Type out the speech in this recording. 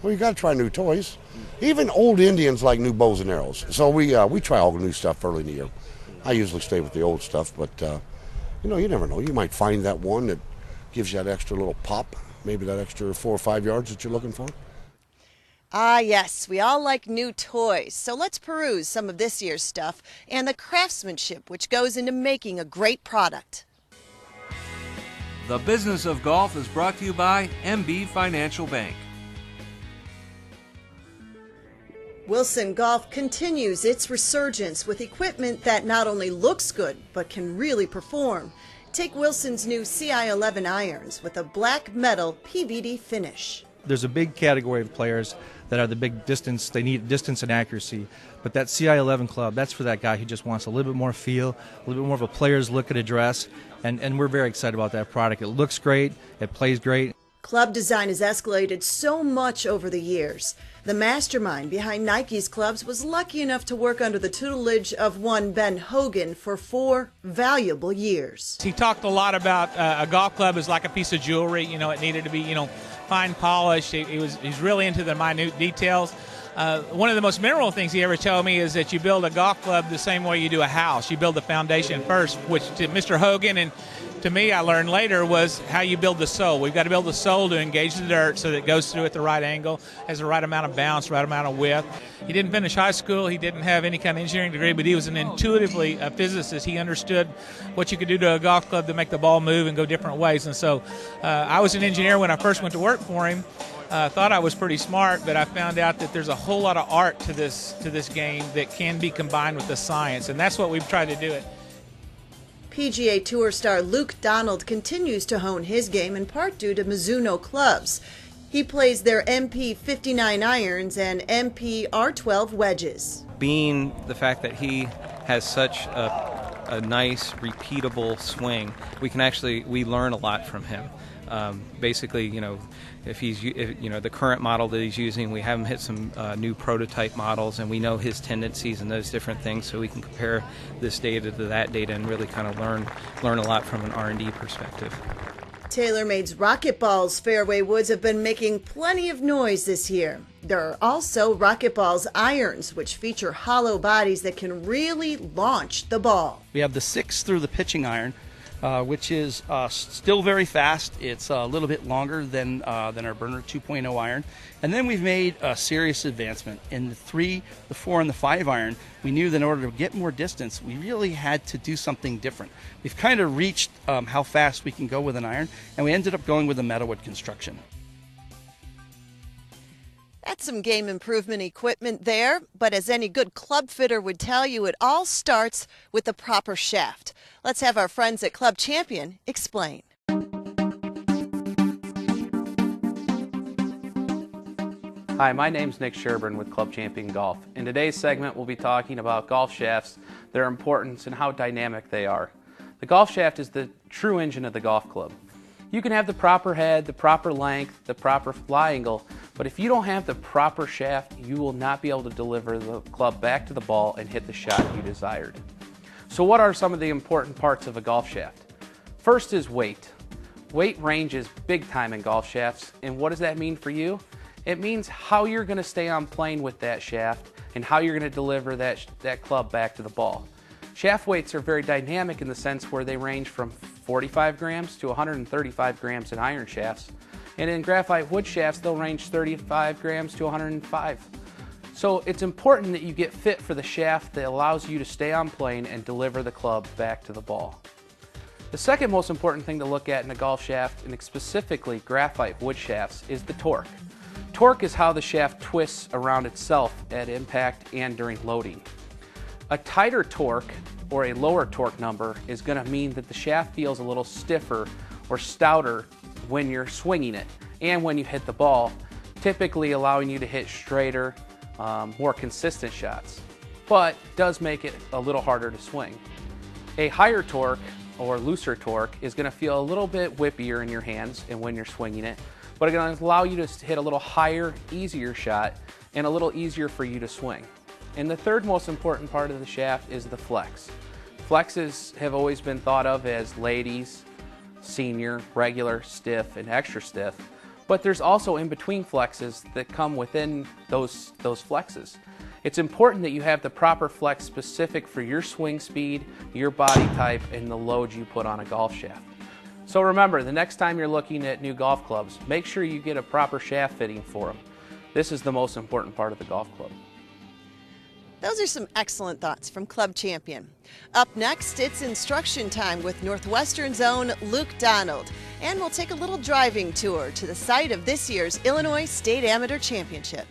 Well, you got to try new toys. Even old Indians like new bows and arrows. So we try all the new stuff early in the year. I usually stay with the old stuff, but you never know. You might find that one that gives you that extra little pop, maybe that extra 4 or 5 yards that you're looking for. Ah, yes, we all like new toys, so let's peruse some of this year's stuff and the craftsmanship which goes into making a great product. The Business of Golf is brought to you by MB Financial Bank. Wilson Golf continues its resurgence with equipment that not only looks good, but can really perform. Take Wilson's new CI11 irons with a black metal PVD finish. There's a big category of players that are the big distance, they need distance and accuracy. But that CI11 club, that's for that guy who just wants a little bit more feel, a little bit more of a player's look at a dress, and we're very excited about that product. It looks great, it plays great. Club design has escalated so much over the years. The mastermind behind Nike's clubs was lucky enough to work under the tutelage of one Ben Hogan for 4 valuable years. He talked a lot about a golf club is like a piece of jewelry. It needed to be, fine polished. He's really into the minute details. One of the most memorable things he ever told me is that you build a golf club the same way you do a house. You build the foundation first, which to Mr. Hogan and to me, I learned later, was how you build the sole. We've got to build the sole to engage the dirt so that it goes through at the right angle, has the right amount of bounce, right amount of width. He didn't finish high school. He didn't have any kind of engineering degree, but he was intuitively a physicist. He understood what you could do to a golf club to make the ball move and go different ways. And so I was an engineer when I first went to work for him. Thought I was pretty smart, but I found out that there's a whole lot of art to this game that can be combined with the science, and that's what we've tried to do it. PGA Tour star Luke Donald continues to hone his game in part due to Mizuno clubs. He plays their MP 59 irons and MP R12 wedges. Being the fact that he has such a nice, repeatable swing, we learn a lot from him. Basically, if the current model that he's using, we have him hit some new prototype models, and we know his tendencies and those different things, so we can compare this data to that data and really kind of learn a lot from an R&D perspective. TaylorMade's Rocket Balls fairway woods have been making plenty of noise this year. There are also Rocket Balls irons, which feature hollow bodies that can really launch the ball. We have the 6 through the pitching iron, which is still very fast. It's a little bit longer than our burner 2.0 iron. And then we've made a serious advancement. In the 3, the 4, and the 5 iron, we knew that in order to get more distance, we really had to do something different. We've kind of reached how fast we can go with an iron, and we ended up going with a metalwood construction. That's some game improvement equipment there, but as any good club fitter would tell you, it all starts with the proper shaft. Let's have our friends at Club Champion explain. Hi, my name's Nick Sherburne with Club Champion Golf. In today's segment, we'll be talking about golf shafts, their importance, and how dynamic they are. The golf shaft is the true engine of the golf club. You can have the proper head, the proper length, the proper fly angle, but if you don't have the proper shaft, you will not be able to deliver the club back to the ball and hit the shot you desired. So what are some of the important parts of a golf shaft? First is weight. Weight ranges big time in golf shafts, and what does that mean for you? It means how you're going to stay on plane with that shaft and how you're going to deliver that club back to the ball. Shaft weights are very dynamic in the sense where they range from 45 grams to 135 grams in iron shafts, and in graphite wood shafts they'll range 35 grams to 105. So it's important that you get fit for the shaft that allows you to stay on plane and deliver the club back to the ball. The second most important thing to look at in a golf shaft, and specifically graphite wood shafts, is the torque. Torque is how the shaft twists around itself at impact and during loading. A tighter torque or a lower torque number is going to mean that the shaft feels a little stiffer or stouter when you're swinging it and when you hit the ball, typically allowing you to hit straighter, more consistent shots, but does make it a little harder to swing. A higher torque or looser torque is going to feel a little bit whippier in your hands and when you're swinging it, but it's going to allow you to hit a little higher, easier shot and a little easier for you to swing. And the third most important part of the shaft is the flex. Flexes have always been thought of as ladies, senior, regular, stiff, and extra stiff. but there's also in-between flexes that come within those flexes. It's important that you have the proper flex specific for your swing speed, your body type, and the load you put on a golf shaft. So remember, the next time you're looking at new golf clubs, make sure you get a proper shaft fitting for them. This is the most important part of the golf club. Those are some excellent thoughts from Club Champion. Up next, it's instruction time with Northwestern's own Luke Donald. And we'll take a little driving tour to the site of this year's Illinois State Amateur Championship.